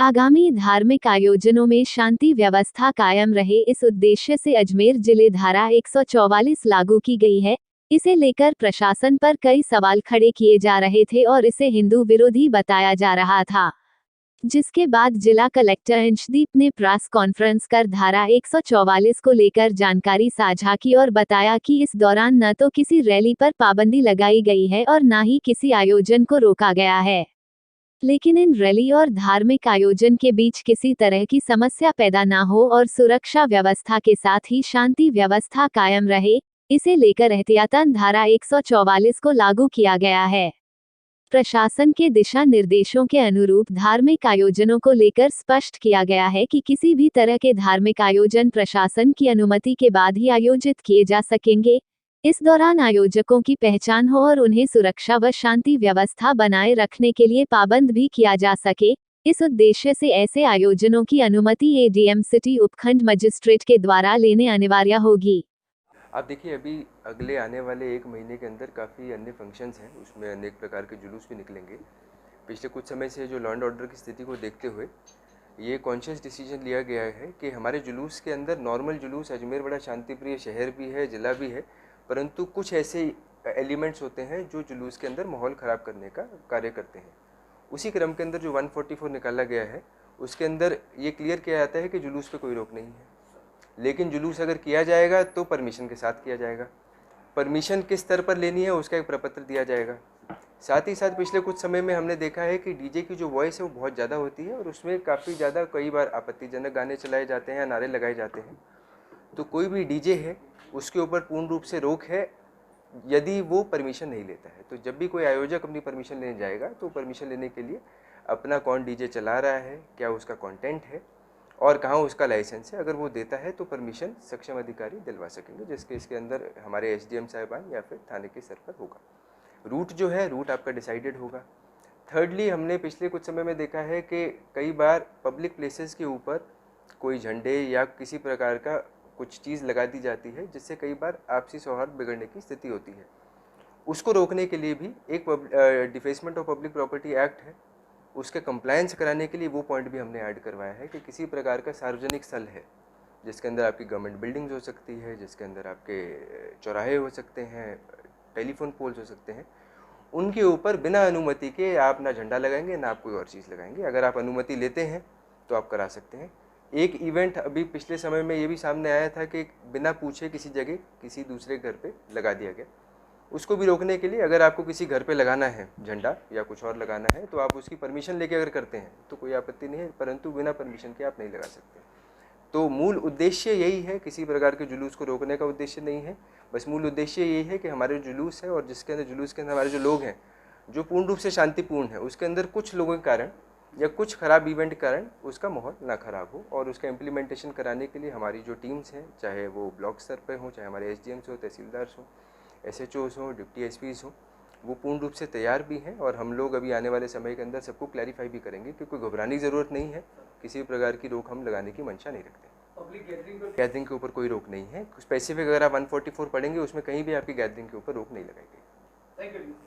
आगामी धार्मिक आयोजनों में शांति व्यवस्था कायम रहे, इस उद्देश्य से अजमेर जिले धारा 144 लागू की गई है। इसे लेकर प्रशासन पर कई सवाल खड़े किए जा रहे थे और इसे हिंदू विरोधी बताया जा रहा था, जिसके बाद जिला कलेक्टर अंशदीप ने प्रेस कॉन्फ्रेंस कर धारा 144 को लेकर जानकारी साझा की और बताया कि इस दौरान न तो किसी रैली पर पाबंदी लगाई गई है और न ही किसी आयोजन को रोका गया है, लेकिन इन रैली और धार्मिक आयोजन के बीच किसी तरह की समस्या पैदा न हो और सुरक्षा व्यवस्था के साथ ही शांति व्यवस्था कायम रहे, इसे लेकर एहतियातन धारा 144 को लागू किया गया है। प्रशासन के दिशा निर्देशों के अनुरूप धार्मिक आयोजनों को लेकर स्पष्ट किया गया है कि किसी भी तरह के धार्मिक आयोजन प्रशासन की अनुमति के बाद ही आयोजित किए जा सकेंगे। इस दौरान आयोजकों की पहचान हो और उन्हें सुरक्षा व शांति व्यवस्था बनाए रखने के लिए पाबंद भी किया जा सके। इस उद्देश्य से ऐसे आयोजनों की अनुमति एडीएम सिटी उपखंड मजिस्ट्रेट के द्वारा लेने अनिवार्य होगी। आप देखिए, अभी अगले आने वाले 1 महीने के अंदर काफ़ी अन्य फंक्शंस हैं, उसमें अनेक प्रकार के जुलूस भी निकलेंगे। पिछले कुछ समय से जो लॉ एंड ऑर्डर की स्थिति को देखते हुए ये कॉन्शियस डिसीजन लिया गया है कि हमारे जुलूस के अंदर नॉर्मल जुलूस, अजमेर बड़ा शांतिप्रिय शहर भी है, ज़िला भी है, परंतु कुछ ऐसे एलिमेंट्स होते हैं जो जुलूस के अंदर माहौल ख़राब करने का कार्य करते हैं। उसी क्रम के अंदर जो 144 निकाला गया है, उसके अंदर ये क्लियर किया जाता है कि जुलूस पे कोई रोक नहीं है, लेकिन जुलूस अगर किया जाएगा तो परमिशन के साथ किया जाएगा। परमिशन किस स्तर पर लेनी है उसका एक प्रपत्र दिया जाएगा। साथ ही साथ पिछले कुछ समय में हमने देखा है कि डीजे की जो वॉइस है वो बहुत ज़्यादा होती है और उसमें काफ़ी ज़्यादा कई बार आपत्तिजनक गाने चलाए जाते हैं या नारे लगाए जाते हैं। तो कोई भी डीजे है उसके ऊपर पूर्ण रूप से रोक है यदि वो परमिशन नहीं लेता है। तो जब भी कोई आयोजक अपनी परमिशन लेने जाएगा तो परमिशन लेने के लिए अपना कौन डीजे चला रहा है, क्या उसका कंटेंट है और कहाँ उसका लाइसेंस है, अगर वो देता है तो परमिशन सक्षम अधिकारी दिलवा सकेंगे, जिसके इसके अंदर हमारे एसडीएम साहिबान या फिर थाने के स्तर पर होगा। रूट जो है, रूट आपका डिसाइडेड होगा। थर्डली, हमने पिछले कुछ समय में देखा है कि कई बार पब्लिक प्लेसेस के ऊपर कोई झंडे या किसी प्रकार का कुछ चीज़ लगा दी जाती है, जिससे कई बार आपसी सौहार्द बिगड़ने की स्थिति होती है। उसको रोकने के लिए भी एक defacement of public property act है, उसके कंप्लायंस कराने के लिए वो पॉइंट भी हमने ऐड करवाया है कि किसी प्रकार का सार्वजनिक स्थल है जिसके अंदर आपकी गवर्नमेंट बिल्डिंग्स हो सकती है, जिसके अंदर आपके चौराहे हो सकते हैं, टेलीफोन पोल्स हो सकते हैं, उनके ऊपर बिना अनुमति के आप ना झंडा लगाएंगे ना आप कोई और चीज़ लगाएंगे। अगर आप अनुमति लेते हैं तो आप करा सकते हैं। एक इवेंट अभी पिछले समय में ये भी सामने आया था कि बिना पूछे किसी जगह किसी दूसरे घर पे लगा दिया गया। उसको भी रोकने के लिए अगर आपको किसी घर पे लगाना है झंडा या कुछ और लगाना है तो आप उसकी परमिशन लेके अगर करते हैं तो कोई आपत्ति नहीं है, परंतु बिना परमिशन के आप नहीं लगा सकते। तो मूल उद्देश्य यही है, किसी प्रकार के जुलूस को रोकने का उद्देश्य नहीं है। बस मूल उद्देश्य यही है कि हमारे जुलूस है और जिसके अंदर जुलूस के अंदर हमारे जो लोग हैं जो पूर्ण रूप से शांतिपूर्ण है, उसके अंदर कुछ लोगों के कारण या कुछ खराब इवेंट के कारण उसका माहौल ना खराब हो, और उसका इम्प्लीमेंटेशन कराने के लिए हमारी जो टीम्स हैं, चाहे वो ब्लॉक स्तर पर हों, चाहे हमारे एसडीएम्स हो, तहसीलदार्स हों, एसएचओस हों, डिप्टी एसपीज हों, वो पूर्ण रूप से तैयार भी हैं। और हम लोग अभी आने वाले समय के अंदर सबको क्लैरिफाई भी करेंगे कि कोई घबराने की ज़रूरत नहीं है, किसी प्रकार की रोक हम लगाने की मंशा नहीं रखते। पब्लिक गैदरिंग के ऊपर कोई रोक नहीं है। स्पेसिफिक अगर आप 144 पढ़ेंगे उसमें कहीं भी आपकी गैदरिंग के ऊपर रोक नहीं लगाई गई। Thank you.